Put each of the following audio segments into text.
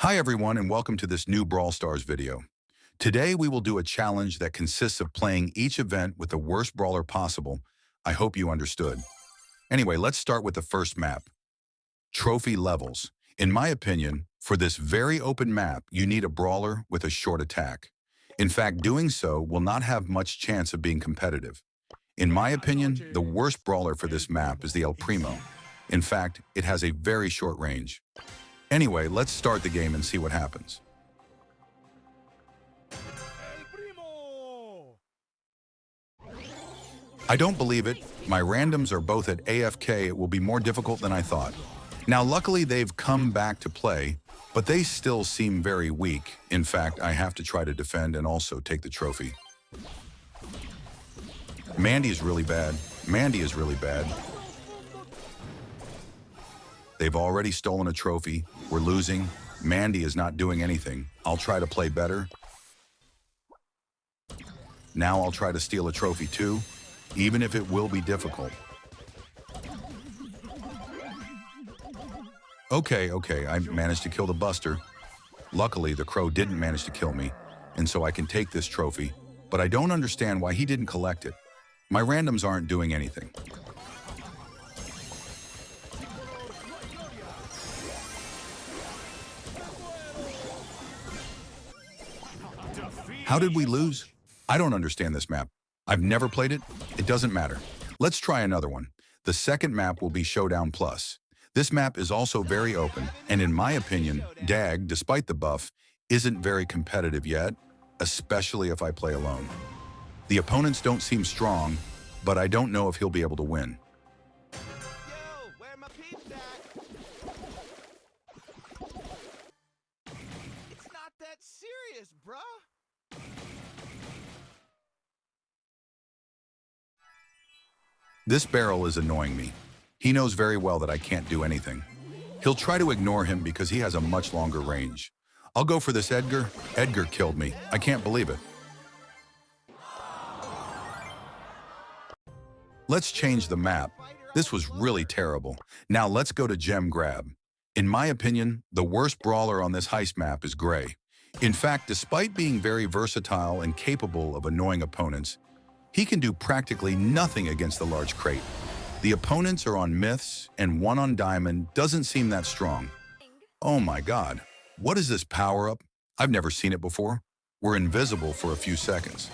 Hi everyone and welcome to this new Brawl Stars video. Today we will do a challenge that consists of playing each event with the worst brawler possible. I hope you understood. Anyway, let's start with the first map. Trophy levels. In my opinion, for this very open map, you need a brawler with a short attack. In fact, doing so will not have much chance of being competitive. In my opinion, the worst brawler for this map is the El Primo. In fact, it has a very short range. Anyway, let's start the game and see what happens. I don't believe it. My randoms are both at AFK. It will be more difficult than I thought. Now, luckily, they've come back to play, but they still seem very weak. In fact, I have to try to defend and also take the trophy. Mandy is really bad. Mandy is really bad. They've already stolen a trophy. We're losing. Mandy is not doing anything. I'll try to play better. Now I'll try to steal a trophy too, even if it will be difficult. Okay, I managed to kill the Buster. Luckily, the Crow didn't manage to kill me, and so I can take this trophy, but I don't understand why he didn't collect it. My randoms aren't doing anything. How did we lose? I don't understand this map. I've never played it. It doesn't matter. Let's try another one. The second map will be Showdown Plus. This map is also very open, and in my opinion, Dag, despite the buff, isn't very competitive yet, especially if I play alone. The opponents don't seem strong, but I don't know if he'll be able to win. Yo, where my peeps at? It's not that serious, bruh. This barrel is annoying me. He knows very well that I can't do anything. He'll try to ignore him because he has a much longer range. I'll go for this Edgar. Edgar killed me. I can't believe it. Let's change the map. This was really terrible. Now let's go to Gem Grab. In my opinion, the worst brawler on this heist map is Gray. In fact, despite being very versatile and capable of annoying opponents, he can do practically nothing against the large crate. The opponents are on myths, and one on diamond doesn't seem that strong. Oh my god, what is this power-up? I've never seen it before. We're invisible for a few seconds.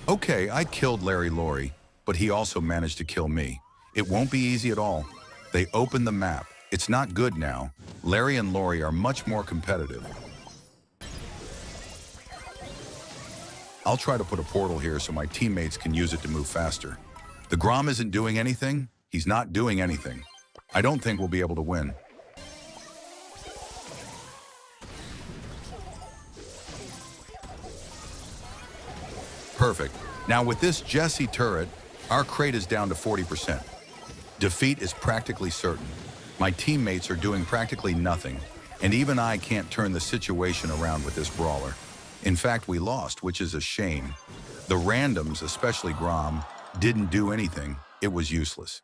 Okay, I killed Larry Laurie, but he also managed to kill me. It won't be easy at all. They opened the map. It's not good now. Larry and Laurie are much more competitive. I'll try to put a portal here so my teammates can use it to move faster. The Grom isn't doing anything. He's not doing anything. I don't think we'll be able to win. Perfect. Now with this Jesse turret, our crate is down to 40%. Defeat is practically certain. My teammates are doing practically nothing, and even I can't turn the situation around with this brawler. In fact, we lost, which is a shame. The randoms, especially Grom, didn't do anything. It was useless.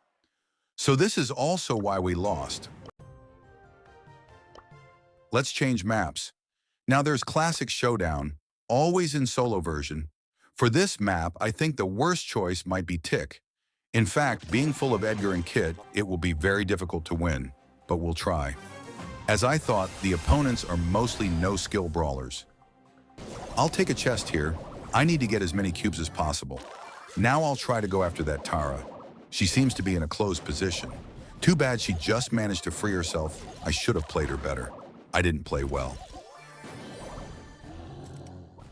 So this is also why we lost. Let's change maps. Now there's Classic Showdown, always in solo version. For this map, I think the worst choice might be Tick. In fact, being full of Edgar and Kit, it will be very difficult to win, but we'll try. As I thought, the opponents are mostly no-skill brawlers. I'll take a chest here. I need to get as many cubes as possible. Now I'll try to go after that Tara. She seems to be in a closed position. Too bad she just managed to free herself. I should have played her better. I didn't play well.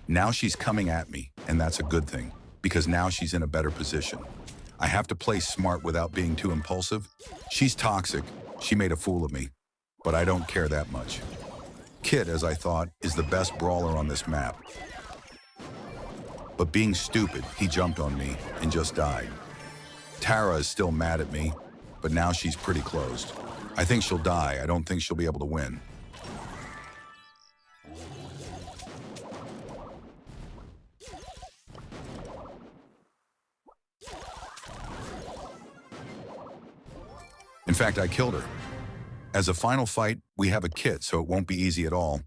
Now she's coming at me, and that's a good thing, because now she's in a better position. I have to play smart without being too impulsive. She's toxic. She made a fool of me, but I don't care that much. Kit, as I thought, is the best brawler on this map. But being stupid, he jumped on me and just died. Tara is still mad at me, but now she's pretty closed. I think she'll die. I don't think she'll be able to win. In fact, I killed her. As a final fight, we have a kit, so it won't be easy at all.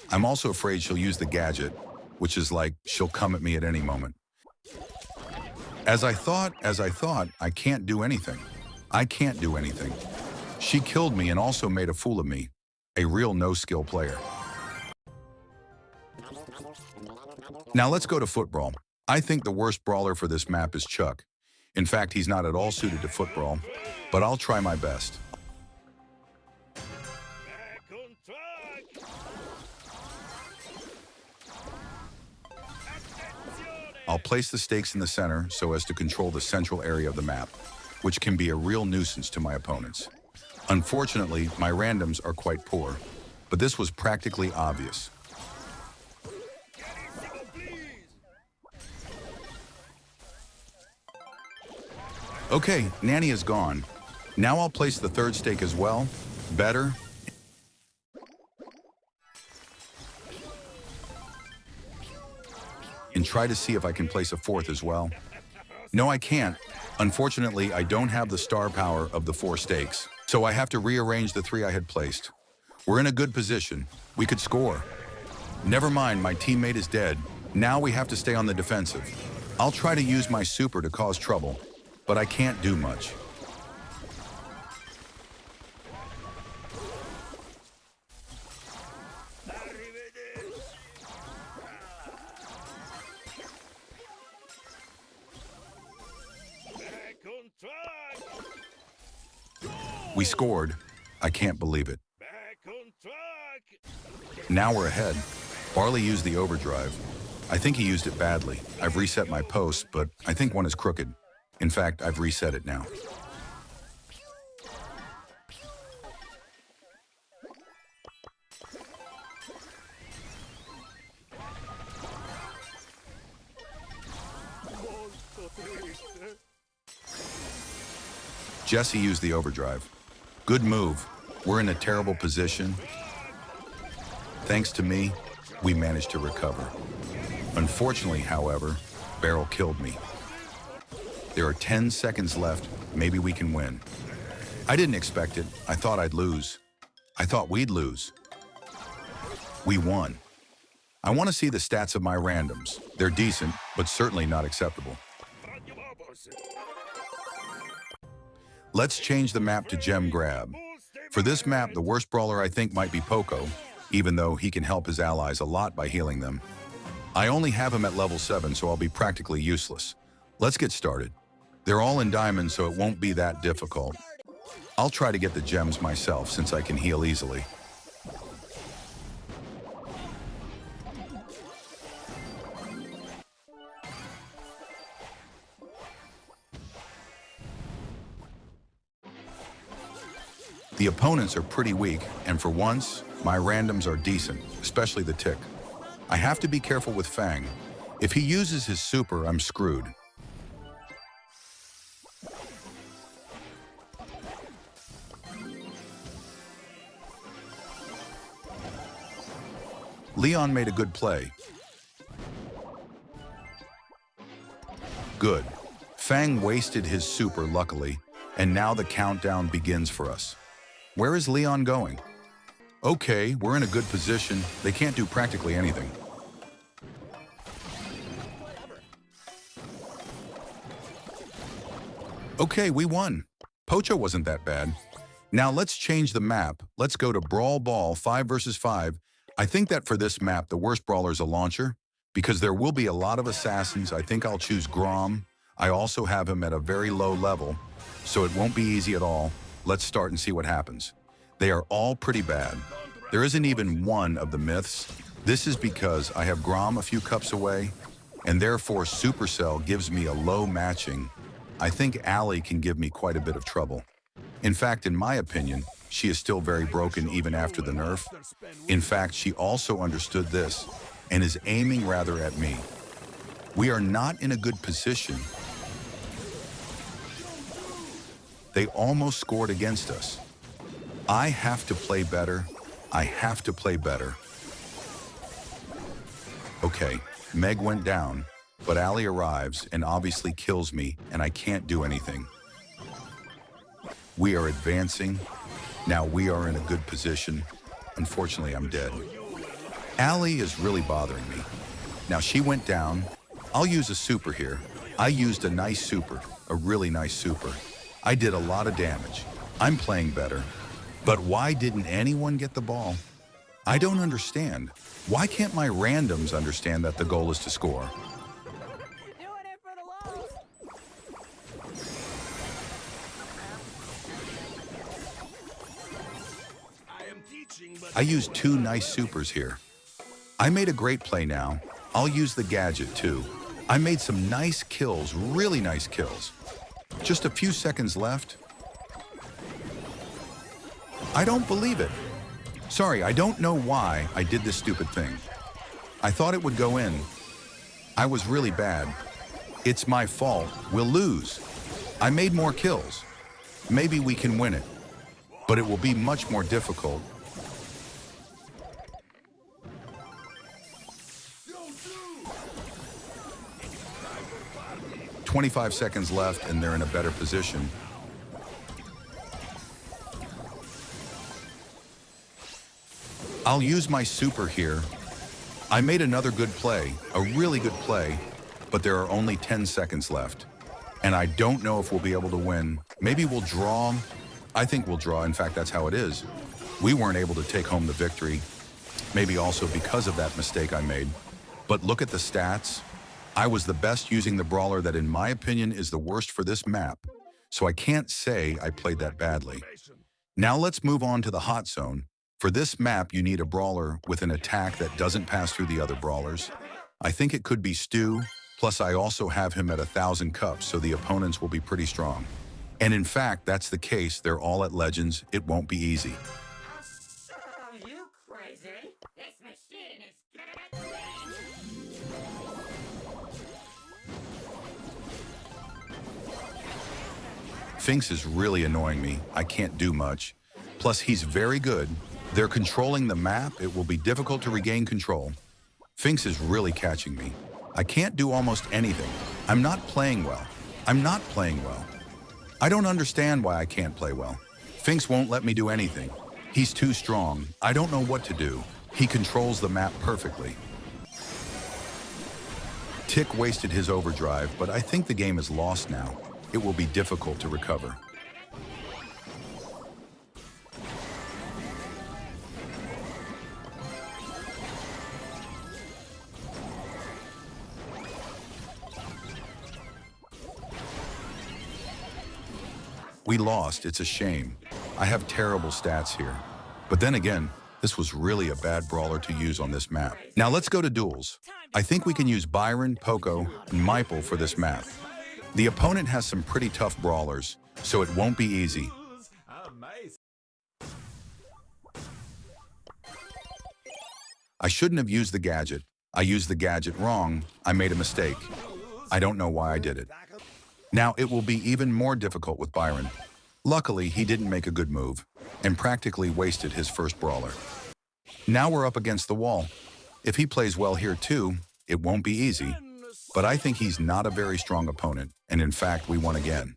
I'm also afraid she'll use the gadget, which is like she'll come at me at any moment. As I thought, I can't do anything. I can't do anything. She killed me and also made a fool of me. A real no-skill player. Now let's go to Foot Brawl. I think the worst brawler for this map is Chuck. In fact, he's not at all suited to Foot Brawl, but I'll try my best. Back on track. I'll place the stakes in the center so as to control the central area of the map, which can be a real nuisance to my opponents. Unfortunately, my randoms are quite poor, but this was practically obvious. Okay, Nanny is gone. Now I'll place the third stake as well. Better. And try to see if I can place a fourth as well. No, I can't. Unfortunately, I don't have the star power of the 4 stakes, so I have to rearrange the 3 I had placed. We're in a good position. We could score. Never mind, my teammate is dead. Now we have to stay on the defensive. I'll try to use my super to cause trouble, but I can't do much. We scored. I can't believe it. Back on track. Now we're ahead. Barley used the overdrive. I think he used it badly. I've reset my post, but I think one is crooked. In fact, I've reset it now. Jesse used the overdrive. Good move. We're in a terrible position. Thanks to me, we managed to recover. Unfortunately, however, Barrel killed me. There are 10 seconds left. Maybe we can win. I didn't expect it. I thought I'd lose. I thought we'd lose. We won. I want to see the stats of my randoms. They're decent, but certainly not acceptable. Let's change the map to Gem Grab. For this map, the worst brawler I think might be Poco, even though he can help his allies a lot by healing them. I only have him at level 7, so I'll be practically useless. Let's get started. They're all in diamonds, so it won't be that difficult. I'll try to get the gems myself, since I can heal easily. The opponents are pretty weak, and for once, my randoms are decent, especially the Tick. I have to be careful with Fang. If he uses his super, I'm screwed. Leon made a good play. Good. Fang wasted his super, luckily, and now the countdown begins for us. Where is Leon going? Okay, we're in a good position. They can't do practically anything. Okay, we won. Pocho wasn't that bad. Now let's change the map. Let's go to Brawl Ball 5 versus 5. I think that for this map, the worst brawler is a launcher. Because there will be a lot of assassins, I think I'll choose Grom. I also have him at a very low level, so it won't be easy at all. Let's start and see what happens. They are all pretty bad. There isn't even one of the myths. This is because I have Grom a few cups away, and therefore Supercell gives me a low matching. I think Allie can give me quite a bit of trouble. In fact, in my opinion, she is still very broken even after the nerf. In fact, she also understood this and is aiming rather at me. We are not in a good position. They almost scored against us. I have to play better. I have to play better. Okay, Meg went down, but Allie arrives and obviously kills me, and I can't do anything. We are advancing. Now we are in a good position. Unfortunately, I'm dead. Allie is really bothering me. Now she went down. I'll use a super here. I used a nice super, a really nice super. I did a lot of damage. I'm playing better. But why didn't anyone get the ball? I don't understand. Why can't my randoms understand that the goal is to score? Doing it for the lows. I used two nice supers here. I made a great play now. I'll use the gadget too. I made some nice kills, really nice kills. Just a few seconds left. I don't believe it. Sorry, I don't know why I did this stupid thing. I thought it would go in. I was really bad. It's my fault. We'll lose. I made more kills. Maybe we can win it, but it will be much more difficult. 25 seconds left and they're in a better position. I'll use my super here. I made another good play, a really good play, but there are only 10 seconds left. And I don't know if we'll be able to win. Maybe we'll draw. I think we'll draw. In fact, that's how it is. We weren't able to take home the victory. Maybe also because of that mistake I made. But look at the stats. I was the best using the brawler that in my opinion is the worst for this map. So I can't say I played that badly. Now let's move on to the hot zone. For this map, you need a brawler with an attack that doesn't pass through the other brawlers. I think it could be Stu, plus I also have him at 1,000 cups, so the opponents will be pretty strong. And in fact, that's the case. They're all at Legends. It won't be easy. Are you crazy? This machine is good. Finks is really annoying me. I can't do much. Plus, he's very good. They're controlling the map. It will be difficult to regain control. Finks is really catching me. I can't do almost anything. I'm not playing well. I'm not playing well. I don't understand why I can't play well. Finks won't let me do anything. He's too strong. I don't know what to do. He controls the map perfectly. Tick wasted his overdrive, but I think the game is lost now. It will be difficult to recover. We lost. It's a shame. I have terrible stats here. But then again, this was really a bad brawler to use on this map. Now let's go to duels. I think we can use Byron, Poco, and Maple for this map. The opponent has some pretty tough brawlers, so it won't be easy. I shouldn't have used the gadget. I used the gadget wrong. I made a mistake. I don't know why I did it. Now it will be even more difficult with Byron. Luckily, he didn't make a good move and practically wasted his first brawler. Now we're up against the wall. If he plays well here too, it won't be easy. But I think he's not a very strong opponent, and in fact, we won again.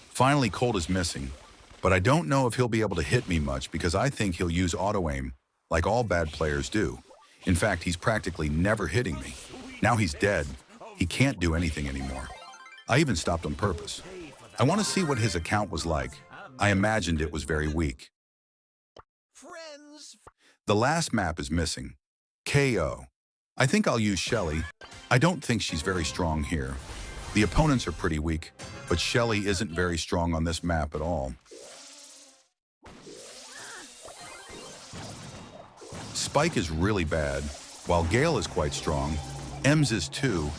Finally, Colt is missing, but I don't know if he'll be able to hit me much because I think he'll use auto-aim, like all bad players do. In fact, he's practically never hitting me. Now he's dead. He can't do anything anymore. I even stopped on purpose. I want to see what his account was like. I imagined it was very weak. Friends. The last map is missing. KO. I think I'll use Shelly. I don't think she's very strong here. The opponents are pretty weak, but Shelly isn't very strong on this map at all. Spike is really bad, while Gale is quite strong. Ems is too.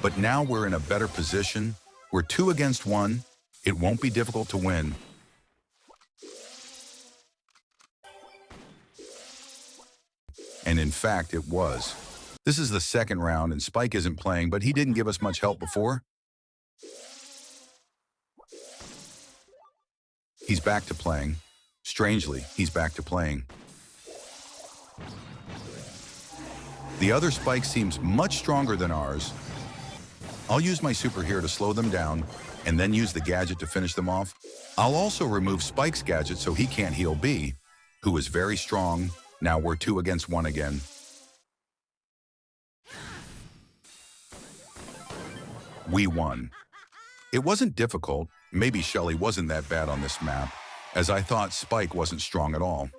But now we're in a better position. We're 2 against 1. It won't be difficult to win. And in fact, it was. This is the second round and Spike isn't playing, but he didn't give us much help before. He's back to playing. Strangely, he's back to playing. The other Spike seems much stronger than ours. I'll use my super here to slow them down and then use the gadget to finish them off. I'll also remove Spike's gadget so he can't heal B, who is very strong. Now we're 2 against 1 again. We won. It wasn't difficult. Maybe Shelly wasn't that bad on this map, as I thought Spike wasn't strong at all.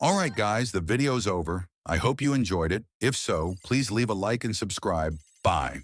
Alright guys, the video's over. I hope you enjoyed it. If so, please leave a like and subscribe. Bye.